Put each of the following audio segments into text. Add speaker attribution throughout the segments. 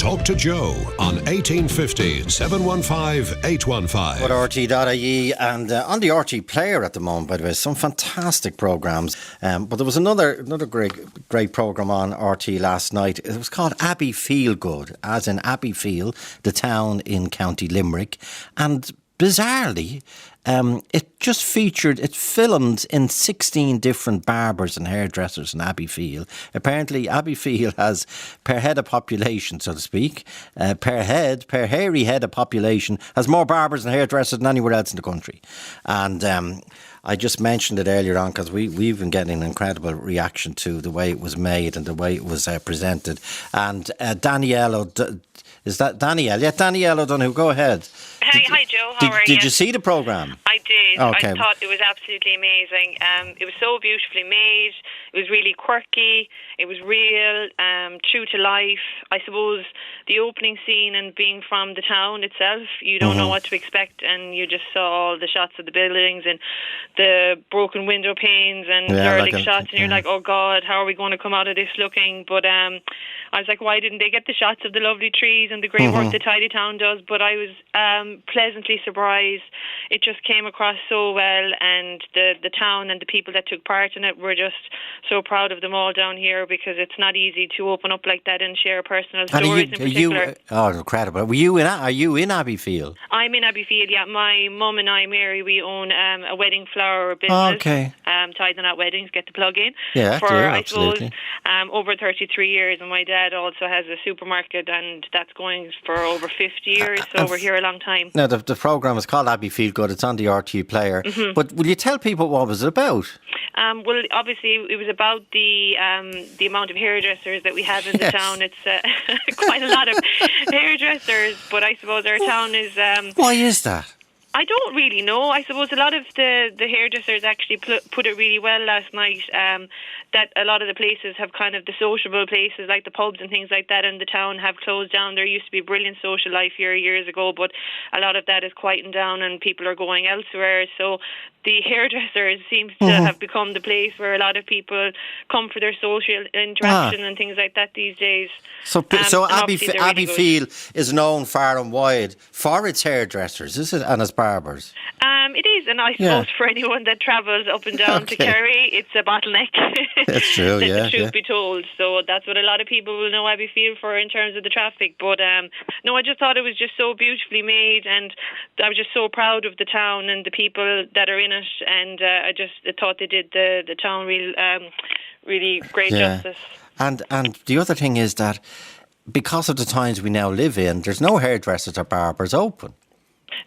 Speaker 1: Talk to Joe on 1850 715 815.
Speaker 2: But RT.ie and on the RT Player at the moment, by the way, some fantastic programmes. But there was another great programme on RT last night. It was called Abbeyfealegood, as in Abbeyfeale, the town in County Limerick. And bizarrely, it filmed in 16 different barbers and hairdressers in Abbeyfeale. Apparently, Abbeyfeale has, per head of population, so to speak, per hairy head of population, has more barbers and hairdressers than anywhere else in the country. And I just mentioned it earlier on because we've been getting an incredible reaction to the way it was made and the way it was presented. And Danielle, is that Danielle? Yeah, Danielle O'Donoghue, go ahead.
Speaker 3: Hi Joe, how are you?
Speaker 2: Did you see the programme?
Speaker 3: I did.
Speaker 2: Okay.
Speaker 3: I thought it was absolutely amazing. It was so beautifully made. It was really quirky. It was real, true to life. I suppose the opening scene and being from the town itself, you don't know what to expect, and you just saw all the shots of the buildings and the broken window panes and derelict shots, and you're like, oh God, how are we going to come out of this looking? But I was like, why didn't they get the shots of the lovely trees and the great work that Tidy Town does? But I was pleasantly surprised. It just came across so well, and the town and the people that took part in it were just so proud of them all down here, because it's not easy to open up like that and share personal stories in particular.
Speaker 2: Incredible. Are you in Abbeyfeale?
Speaker 3: I'm in Abbeyfeale, yeah. My mum and I, Mary, we own a wedding flower business.
Speaker 2: Oh, okay.
Speaker 3: Tied on Out Weddings, get the plug in.
Speaker 2: Yeah,
Speaker 3: for, I
Speaker 2: absolutely.
Speaker 3: suppose, over 33 years. And my dad also has a supermarket, and that's going for over 50 years, so we're here a long time.
Speaker 1: Now, the programme is called Abbeyfealegood. It's on the RT Player. But will you tell people what it was about?
Speaker 3: Well, obviously, it was about the amount of hairdressers that we have in the town. It's quite a lot of hairdressers, but I suppose our town is...
Speaker 2: Why is that?
Speaker 3: I don't really know. I suppose a lot of the hairdressers actually put it really well last night, that a lot of the places have kind of the sociable places like the pubs and things like that in the town have closed down. There used to be brilliant social life here years ago, but a lot of that is quieting down and people are going elsewhere. So the hairdressers seems to have become the place where a lot of people come for their social interaction and things like that these days.
Speaker 2: So Abbeyfeale is known far and wide for its hairdressers, is it, and its barbers?
Speaker 3: It is, and I suppose for anyone that travels up and down to Kerry, it's a bottleneck.
Speaker 2: That's true,
Speaker 3: the truth be told. So that's what a lot of people will know Abbeyfeale for in terms of the traffic. But no, I just thought it was just so beautifully made, and I was just so proud of the town and the people that are in it, and I thought they did the town really great justice. And
Speaker 2: the other thing is that because of the times we now live in, there's no hairdressers or barbers open.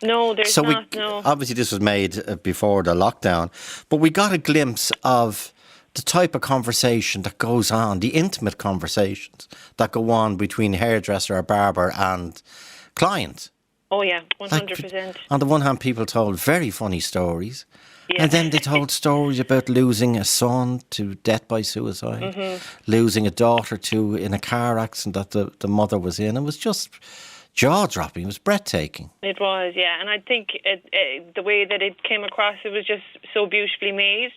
Speaker 3: No, there's not. No.
Speaker 2: Obviously, this was made before the lockdown, but we got a glimpse of the type of conversation that goes on, the intimate conversations that go on between hairdresser or barber and client.
Speaker 3: Oh yeah, 100%.
Speaker 2: On the one hand, people told very funny stories.
Speaker 3: Yeah.
Speaker 2: And then they told stories about losing a son to death by suicide, losing a daughter in a car accident that the mother was in. It was just jaw-dropping. It was breathtaking.
Speaker 3: It was, yeah. And I think the way that it came across, it was just so beautifully made,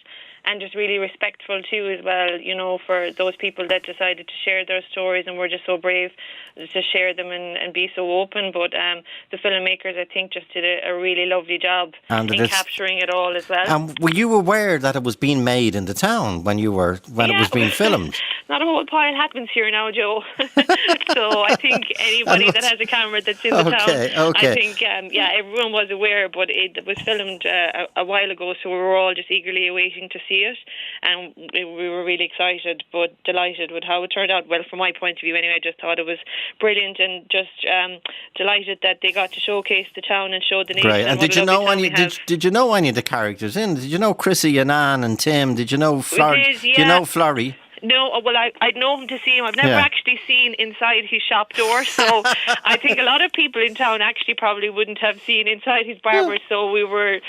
Speaker 3: and just really respectful too as well, you know, for those people that decided to share their stories and were just so brave to share them and be so open. But the filmmakers, I think, just did a really lovely job in capturing it all as well.
Speaker 2: And were you aware that it was being made in the town when it was being filmed?
Speaker 3: Not a whole pile happens here now, Joe. So I think anybody that has a camera that's in the town, I think, everyone was aware, but it was filmed a while ago, so we were all just eagerly awaiting to see it, and we were really excited but delighted with how it turned out. Well, from my point of view anyway, I just thought it was brilliant, and just delighted that they got to showcase the town and show the nation.
Speaker 2: Great. And did you know any of the characters in? Did you know Chrissy and Anne and Tim? Did you know Florrie? Do you know Florrie?
Speaker 3: No, well, I'd know him to see him. I've never actually seen inside his shop door, so I think a lot of people in town actually probably wouldn't have seen inside his barber, so we were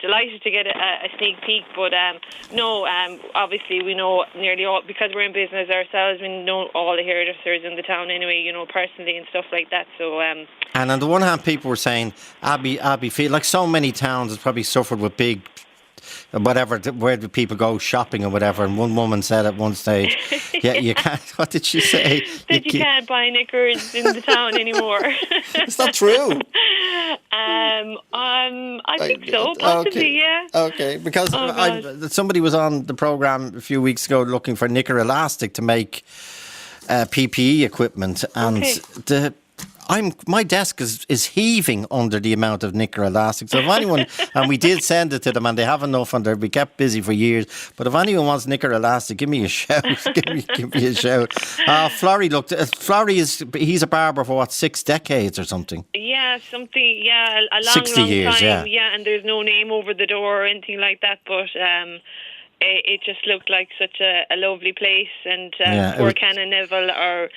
Speaker 3: delighted to get a sneak peek. But obviously we know nearly all, because we're in business ourselves, we know all the hairdressers in the town anyway, you know, personally and stuff like that. So and
Speaker 2: on the one hand, people were saying Abbeyfeale, like so many towns, has probably suffered with big
Speaker 1: whatever, where do people go shopping or whatever? And one woman said at one stage, "Yeah, you can't." What did she say?
Speaker 3: That you can't buy knickers in the town anymore.
Speaker 1: Is that true?
Speaker 3: I think so, possibly, yeah.
Speaker 1: Okay, because somebody was on the programme a few weeks ago looking for knicker elastic to make PPE equipment, and my desk is heaving under the amount of knicker elastic. So if anyone, and we did send it to them, and they have enough, and we kept busy for years. But if anyone wants knicker elastic, give me a shout. give me a shout. Florrie he's a barber for 6 decades or something.
Speaker 3: Yeah, something. Yeah, a long,
Speaker 1: 60
Speaker 3: long
Speaker 1: years,
Speaker 3: time.
Speaker 1: Yeah,
Speaker 3: and there's no name over the door or anything like that. But it just looked like such a lovely place, and poor Canon Neville, our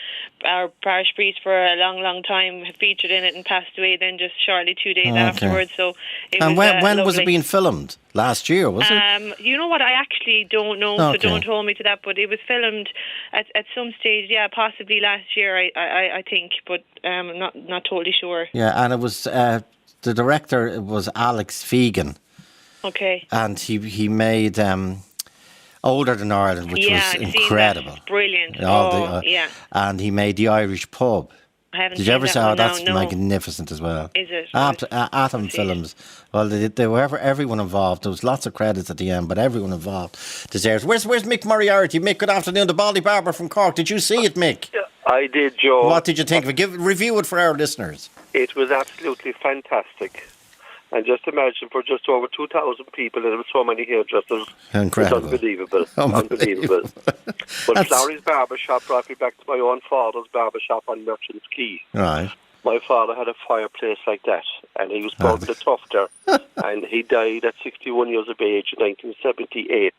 Speaker 3: parish priest for a long, long time, featured in it and passed away then just shortly 2 days afterwards. So
Speaker 1: when was it being filmed? Last year, was it?
Speaker 3: You know what? I actually don't know, so don't hold me to that. But it was filmed at some stage, possibly last year, I think, but I'm not totally sure.
Speaker 1: Yeah, and it was the director was Alex Fegan.
Speaker 3: Okay.
Speaker 1: And he made Older Than Ireland, which was incredible.
Speaker 3: That. Brilliant.
Speaker 1: And he made The Irish Pub.
Speaker 3: I haven't
Speaker 1: Did you ever
Speaker 3: seen
Speaker 1: see
Speaker 3: that?
Speaker 1: That's
Speaker 3: no.
Speaker 1: magnificent as well.
Speaker 3: Is it?
Speaker 1: Atom Films. Well, they were everyone involved. There was lots of credits at the end, but everyone involved deserves. Where's Mick Moriarty? Mick, good afternoon. The Baldy Barber from Cork. Did you see it, Mick?
Speaker 4: I did, Joe.
Speaker 1: What did you think of it? Review it for our listeners.
Speaker 4: It was absolutely fantastic. And just imagine, for just over 2,000 people, and there were so many hairdressers.
Speaker 1: Incredible.
Speaker 4: It's unbelievable. But Florrie's barbershop brought me back to my own father's barbershop on Merchant's Quay.
Speaker 1: Right.
Speaker 4: My father had a fireplace like that, and he was born with a tufter, and he died at 61 years of age in 1978.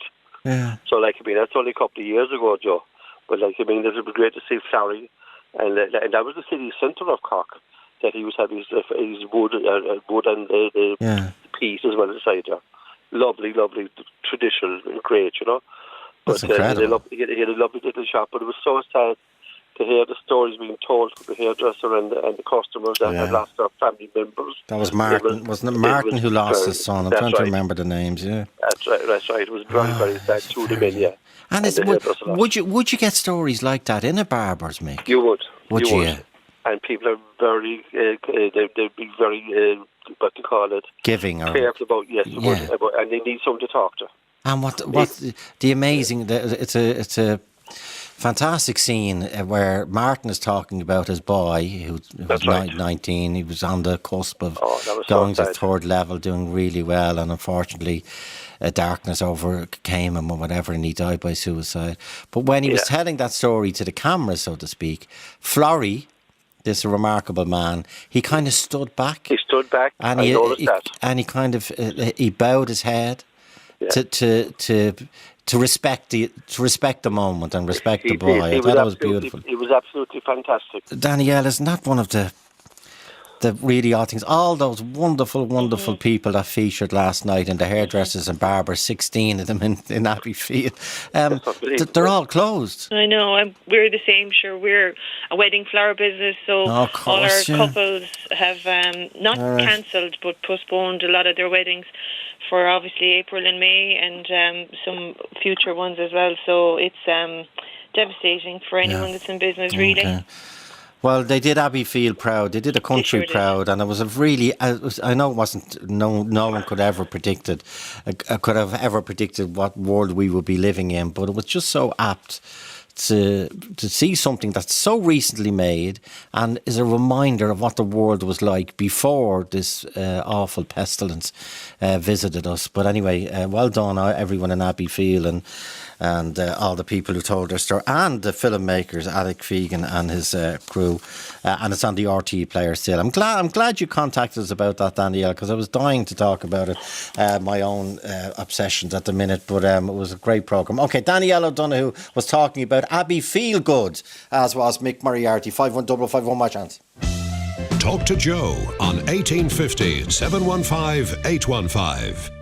Speaker 1: Yeah.
Speaker 4: So, that's only a couple of years ago, Joe. But, it was great to see Florrie, and that was the city centre of Cork, that he was having his wood and the peat as well inside there. Lovely, lovely, traditional and great,
Speaker 1: That's incredible.
Speaker 4: He had a lovely little shop, but it was so sad to hear the stories being told from the hairdresser and the customers that had lost their family members.
Speaker 1: That was Martin, wasn't it? Martin who lost his son. I'm trying to remember the names,
Speaker 4: That's right. It was very, very sad to the men,
Speaker 1: And would you get stories like that in a barber's, Mick?
Speaker 4: You would.
Speaker 1: Would you?
Speaker 4: And people are very, they'd be very, what do you call it?
Speaker 1: Giving or
Speaker 4: careful about, and they need someone to talk to.
Speaker 1: And what the amazing, it's a fantastic scene where Martin is talking about his boy who was 19. He was on the cusp of going to third level, doing really well, and unfortunately darkness overcame him or whatever, and he died by suicide. But when he was telling that story to the camera, so to speak, Florrie, this remarkable man, he kind of stood back.
Speaker 4: He stood back,
Speaker 1: and
Speaker 4: I noticed that.
Speaker 1: And he kind of he bowed his head to respect the moment and respect the boy. I thought that was beautiful.
Speaker 4: It was absolutely fantastic.
Speaker 1: Danielle, isn't that one of the really odd things? All those wonderful people that featured last night in the hairdressers and barbers, 16 of them in Abbeyfeale, they're all closed.
Speaker 3: I know. We're the same. Sure, we're a wedding flower business, so all our couples have not cancelled but postponed a lot of their weddings for obviously April and May, and some future ones as well. So it's devastating for anyone that's in business, really. Okay.
Speaker 1: Well, they did Abbeyfeale proud. They did the country proud, and it was I know it wasn't. No one could ever predicted. Could have ever predicted what world we would be living in, but it was just so apt to see something that's so recently made and is a reminder of what the world was like before this awful pestilence visited us. But anyway, well done everyone in Abbeyfeale and all the people who told their story, and the filmmakers, Alec Fegan and his crew, and it's on the RTE player still. I'm glad you contacted us about that, Danielle, because I was dying to talk about it, my own obsessions at the minute, but it was a great programme. Okay, Danielle O'Donoghue was talking about Abbeyfealegood, as was Mick Moriarty. 51551, my chance.
Speaker 5: Talk to Joe on 1850 715 815.